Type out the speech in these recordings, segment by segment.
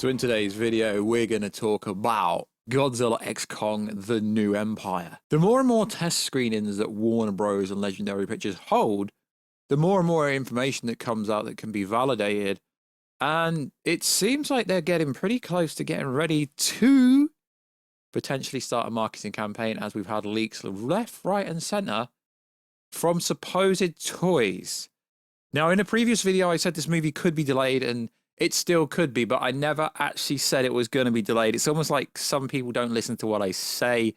So in today's video, we're going to talk about Godzilla x Kong, The New Empire. The more and more test screenings that Warner Bros. And Legendary Pictures hold, the more and more information that comes out that can be validated. And it seems like they're getting pretty close to getting ready to potentially start a marketing campaign, as we've had leaks left, right, and center from supposed toys. Now, in a previous video, I said this movie could be delayed, and it still could be, but I never actually said it was going to be delayed. It's almost like some people don't listen to what I say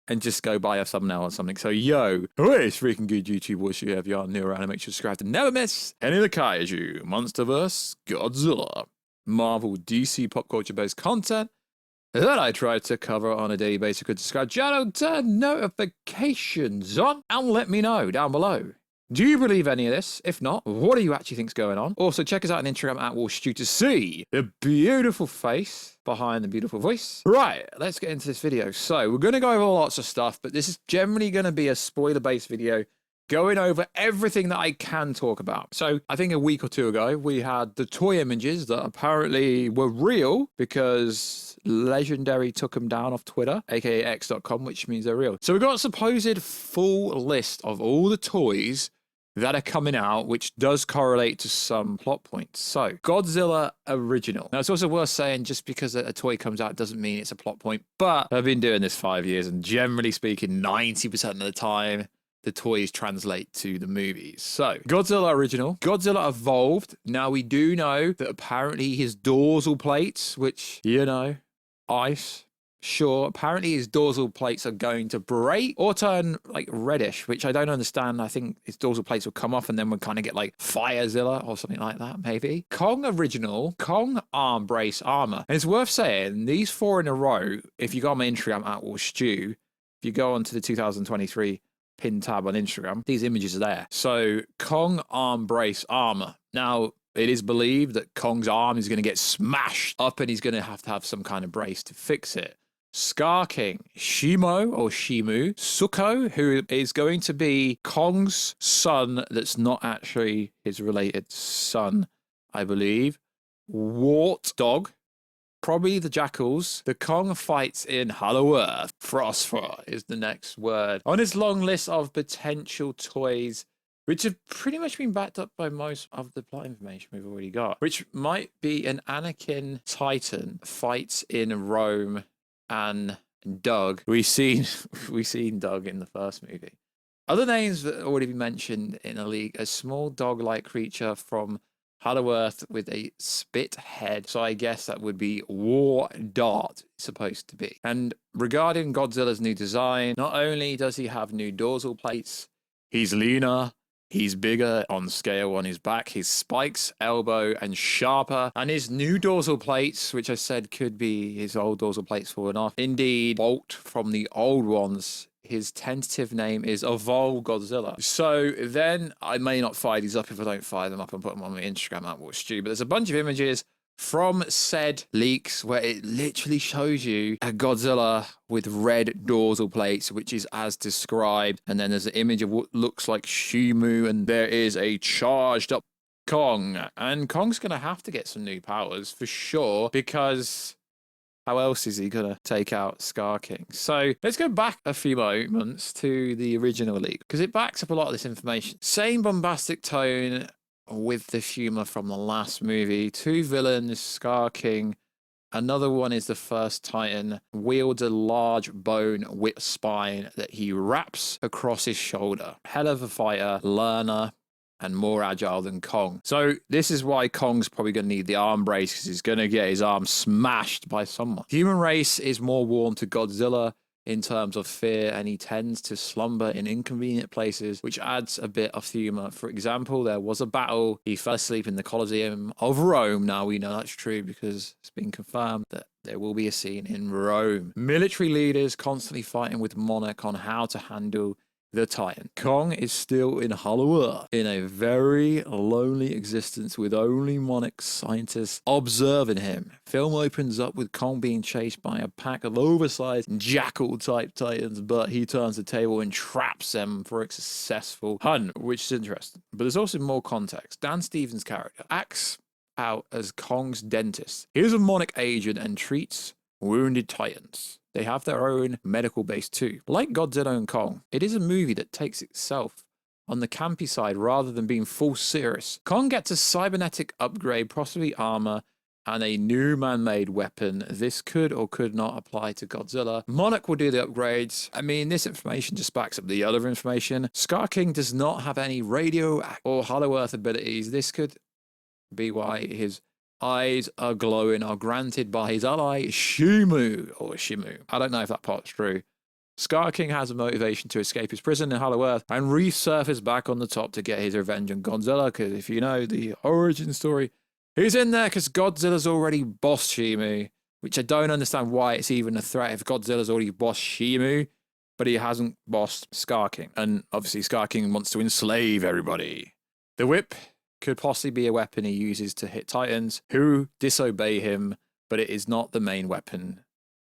and just go buy a thumbnail or something. So, yo, it's freaking good YouTube Warstu. If you are new around, make sure to subscribe to never miss any of the Kaiju, MonsterVerse, Godzilla, Marvel, DC pop culture based content that I try to cover on a daily basis. Could subscribe channel, turn notifications on, and let me know down below. Do you believe any of this? If not, what do you actually think's going on? Also, check us out on Instagram at Warstu to see the beautiful face behind the beautiful voice. Right, let's get into this video. So, we're going to go over lots of stuff, but this is generally going to be a spoiler-based video going over everything that I can talk about. So, I think a week or two ago, we had the toy images that apparently were real because Legendary took them down off Twitter, aka x.com, which means they're real. So, we got a supposed full list of all the toys that are coming out, which does correlate to some plot points. So, Godzilla Original. Now, it's also worth saying, just because a toy comes out doesn't mean it's a plot point, but I've been doing this 5 years, and generally speaking, 90% of the time, the toys translate to the movies. So, Godzilla Original, Godzilla Evolved. Now, we do know that apparently his dorsal plates, which, you know, ice, sure, apparently his dorsal plates are going to break or turn like reddish, which I don't understand. I think his dorsal plates will come off and then we'll kind of get like Firezilla or something like that, maybe. Kong Original, Kong arm brace armor. And it's worth saying, these four in a row, if you go on my Instagram at Warstu, if you go onto the 2023 pin tab on Instagram, these images are there. So, Kong arm brace armor. Now, it is believed that Kong's arm is going to get smashed up and he's going to have some kind of brace to fix it. Scar King, Shimu or Shimu, Suko, who is going to be Kong's son that's not actually his related son, I believe. Wart Dog, probably the Jackals. The Kong fights in Hollow Earth. Phosphor is the next word on his long list of potential toys, which have pretty much been backed up by most of the plot information we've already got, which might be an Anakin Titan fights in Rome and Doug. We've seen Doug in the first movie. Other names that already been mentioned in a league: a small dog-like creature from Hollow Earth with a spit head. So I guess that would be War Dart, supposed to be. And regarding Godzilla's new design, not only does he have new dorsal plates, he's leaner, he's bigger on scale on his back, his spikes, elbow, and sharper. And his new dorsal plates, which I said could be his old dorsal plates falling off, indeed bolt from the old ones. His tentative name is Evolve Godzilla. So then I may not fire these up if I don't fire them up and put them on my Instagram at Warstu. But there's a bunch of images from said leaks where it literally shows you a Godzilla with red dorsal plates, which is as described. And then there's an image of what looks like Shimu, and there is a charged up Kong. And Kong's going to have to get some new powers for sure, because how else is he going to take out Scar King? So let's go back a few moments to the original leak, because it backs up a lot of this information. Same bombastic tone with the humor from the last movie. Two villains, Scar King. Another one is the first Titan, wields a large bone whip spine that he wraps across his shoulder. Hell of a fighter, learner, and more agile than Kong. So this is why Kong's probably going to need the arm brace, because he's going to get his arm smashed by someone. Human race is more warm to Godzilla in terms of fear, and he tends to slumber in inconvenient places, which adds a bit of humor. For example, there was a battle, he fell asleep in the Colosseum of Rome. Now we know that's true because it's been confirmed that there will be a scene in Rome. Military leaders constantly fighting with Monarch on how to handle the Titan. Kong is still in Hollow Earth, in a very lonely existence with only Monarch scientists observing him. Film opens up with Kong being chased by a pack of oversized jackal-type Titans, but he turns the table and traps them for a successful hunt, which is interesting. But there's also more context. Dan Stevens' character acts out as Kong's dentist. He is a Monarch agent and treats wounded titans. They have their own medical base too. Like Godzilla and Kong, it is a movie that takes itself on the campy side rather than being full serious. Kong gets a cybernetic upgrade, possibly armor, and a new man-made weapon. This could or could not apply to Godzilla. Monarch will do the upgrades. I mean, this information just backs up the other information. Scar King does not have any radio or Hollow Earth abilities. This could be why his eyes are glowing, are granted by his ally Shimu, or Shimu. I don't know if that part's true. Scar King has a motivation to escape his prison in Hollow Earth and resurface back on the top to get his revenge on Godzilla, because if you know the origin story, he's in there because Godzilla's already bossed Shimu, which I don't understand why it's even a threat if Godzilla's already bossed Shimu, but he hasn't bossed Scar King. And obviously Scar King wants to enslave everybody. The whip could possibly be a weapon he uses to hit titans who disobey him, but it is not the main weapon.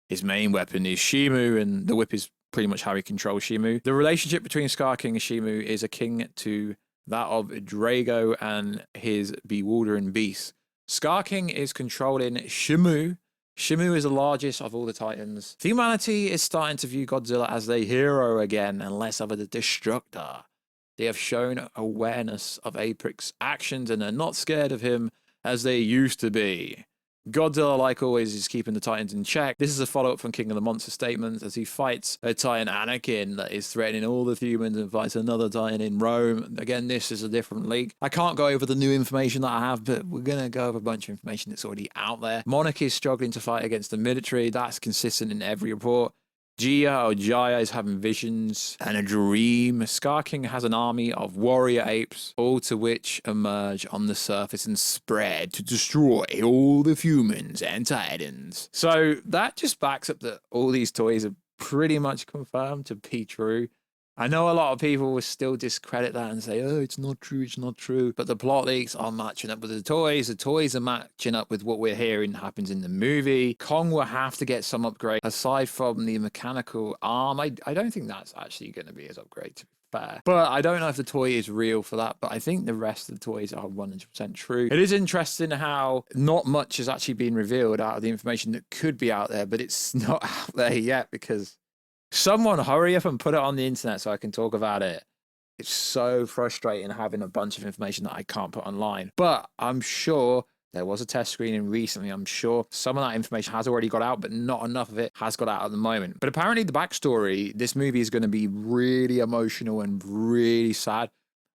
His main weapon is Shimu, and the whip is pretty much how he controls Shimu. The relationship between Scar King and Shimu is akin to that of Drago and his bewildering beast. Scar King is controlling Shimu. Shimu is the largest of all the titans. Humanity is starting to view Godzilla as the hero again and less of a destructor. They have shown awareness of Apex's actions and are not scared of him as they used to be. Godzilla, like always, is keeping the Titans in check. This is a follow-up from King of the Monsters statement as he fights a Titan Anakin that is threatening all the humans and fights another Titan in Rome. Again, this is a different leak. I can't go over the new information that I have, but we're going to go over a bunch of information that's already out there. Monarch is struggling to fight against the military. That's consistent in every report. Jaya is having visions and a dream. Scar King has an army of warrior apes, all to which emerge on the surface and spread to destroy all the humans and titans. So that just backs up that all these toys are pretty much confirmed to be true. I know a lot of people will still discredit that and say, oh, it's not true, it's not true. But the plot leaks are matching up with the toys. The toys are matching up with what we're hearing happens in the movie. Kong will have to get some upgrade. Aside from the mechanical arm, I don't think that's actually going to be his upgrade, to be fair. But I don't know if the toy is real for that. But I think the rest of the toys are 100% true. It is interesting how not much has actually been revealed out of the information that could be out there. But it's not out there yet because someone hurry up and put it on the internet so I can talk about it. It's so frustrating having a bunch of information that I can't put online. But I'm sure there was a test screening recently. I'm sure some of that information has already got out, but not enough of it has got out at the moment. But apparently the backstory, this movie is going to be really emotional and really sad,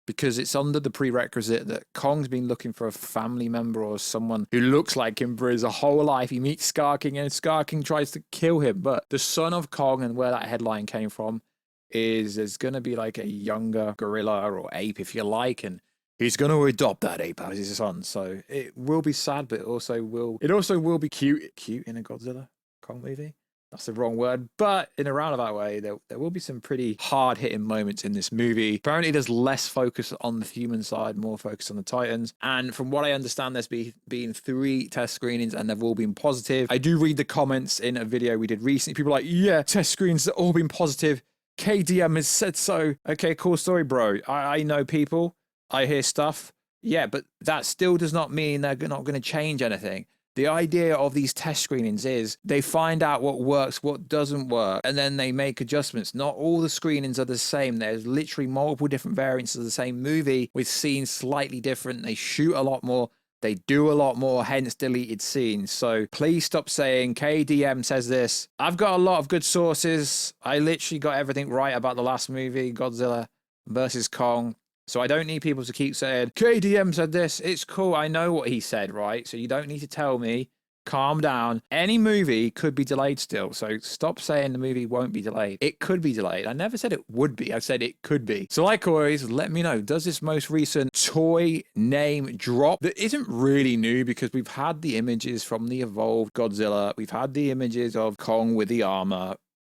because it's under the prerequisite that Kong's been looking for a family member or someone who looks like him for his whole life. He meets Scar King and Scar King tries to kill him. But the son of Kong, and where that headline came from, is there's going to be like a younger gorilla or ape, if you like, and he's going to adopt that ape as his son. So it will be sad, but it also will be cute. Cute in a Godzilla Kong movie. That's the wrong word, but in a roundabout way, there will be some pretty hard-hitting moments in this movie. Apparently, there's less focus on the human side, more focus on the Titans. And from what I understand, there's been 3 test screenings, and they've all been positive. I do read the comments in a video we did recently. People are like, yeah, test screens have all been positive. KDM has said so. Okay, cool story, bro. I know people. I hear stuff. Yeah, but that still does not mean they're not going to change anything. The idea of these test screenings is they find out what works, what doesn't work, and then they make adjustments. Not all the screenings are the same. There's literally multiple different variants of the same movie with scenes slightly different. They shoot a lot more. They do a lot more, hence deleted scenes. So please stop saying KDM says this. I've got a lot of good sources. I literally got everything right about the last movie, Godzilla vs Kong. So I don't need people to keep saying, KDM said this. It's cool. I know what he said, right? So you don't need to tell me. Calm down. Any movie could be delayed still. So stop saying the movie won't be delayed. It could be delayed. I never said it would be. I said it could be. So like always, let me know. Does this most recent toy name drop that isn't really new, because we've had the images from the evolved Godzilla. We've had the images of Kong with the armor.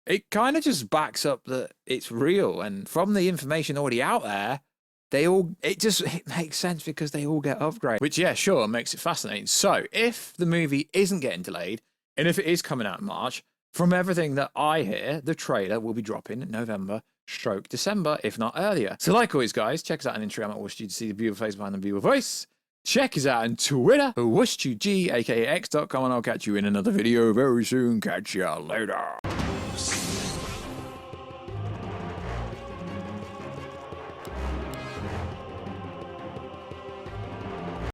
It kind of just backs up that it's real. And from the information already out there, it makes sense because they all get upgraded, which, yeah, sure, makes it fascinating. So if the movie isn't getting delayed, and if it is coming out in March, from everything that I hear, the trailer will be dropping in November/December, if not earlier. So like always, guys, check us out on Instagram at Warstu to see the beautiful face behind the beautiful voice. Check us out on Twitter, WarstuG, aka X.com, and I'll catch you in another video very soon. Catch ya later.